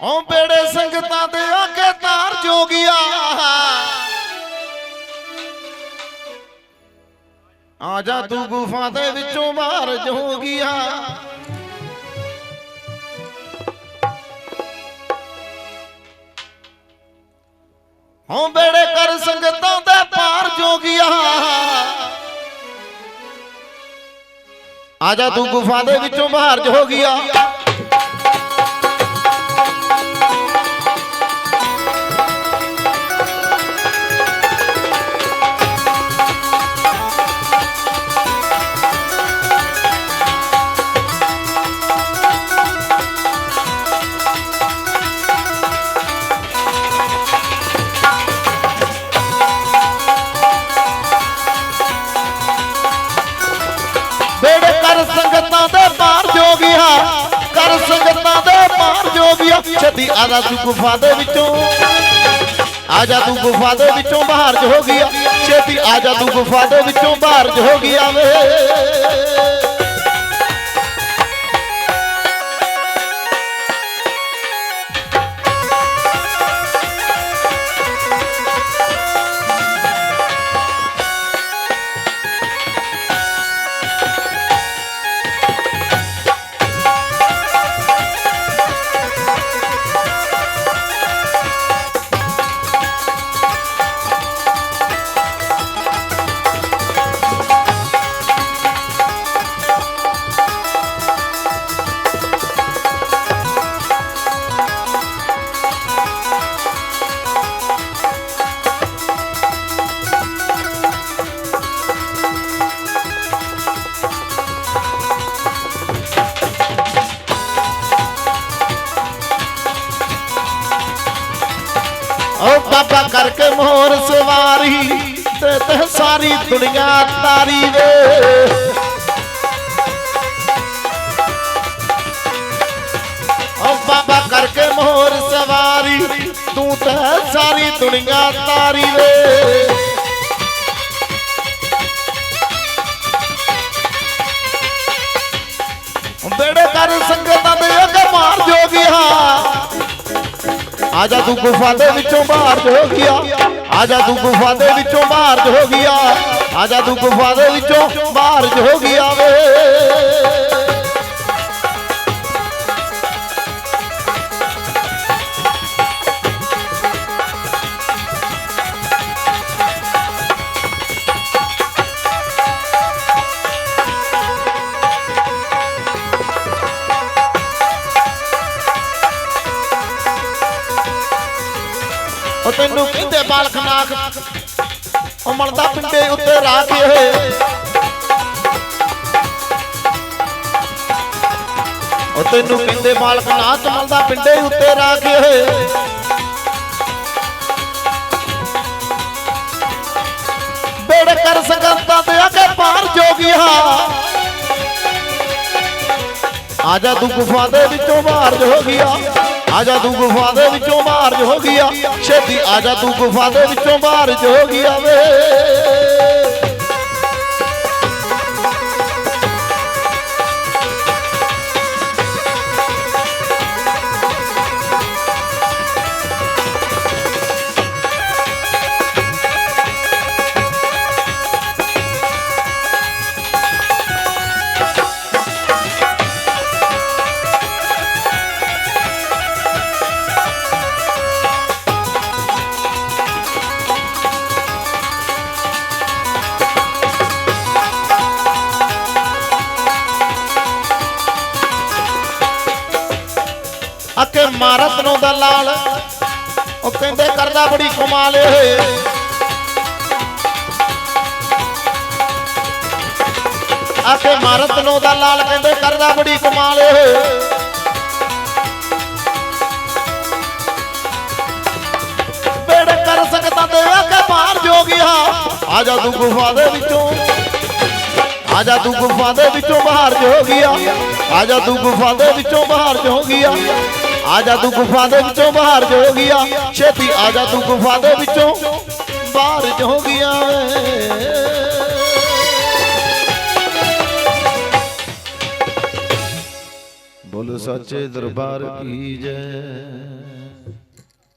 ओ बेड़े संगतां दे आके तार जोगिया आजा तू गुफा दे विचों बाहर जोगिया ओ बेड़े कर संगतां दे पार जोगिया आजा तू गुफा दे विचों बाहर जोगिया बेड़े कर संगतां दे पार जोगिया कर संगतां दे पार जोगिया छती आजा तू गुफा दे विचों आजा तू गुफा दे विचों बाहर जोगिया छती आजा तू गुफा दे विचों बाहर जोगिया वे ओ बाबा करके मोर सवारी ते सारी दुनिया तारी वे ओ बाबा करके मोर सवारी तू ते सारी दुनिया तारी वे बेड़े कर संगतां दे अगे मार जोगिया आजा तू गुफा दे विचों बाहर जोगिया आजा तू गुफा दे विचों बाहर जोगिया आजा तू गुफा दे विचों बाहर जोगिया वे तेनू कहते बालख नाक मलदा पिंडे उत्ते राखे तेनू कहते बालख नाक मलदा पिंडे उत्ते राखे बेड़े कर संगतां दे आके पार जोगिया आजा तू गुफा दे विचों बाहर जोगिया आजा तू गुफा दे विचों बाहर जोगिया छेती आजा तू गुफा दे विचों बाहर जोगिया वे आके मारत नो दलाल ओ कहंदे करदा बड़ी कमाल आके मारत नो दलाल कहंदे करदा बड़ी कमाल बेड़े कर सकता दे आके पार जोगिया आजा तू गुफा दे विचों आजा तू गुफा दे विचों बाहर जोगिया आजा तू गुफा दे विचों बाहर जोगिया आजा तू गुफा दे विचों बाहर जोगिया छेती आजा तू गुफा दे विचों बाहर जोगिया बोल सच्चे दरबार की जय।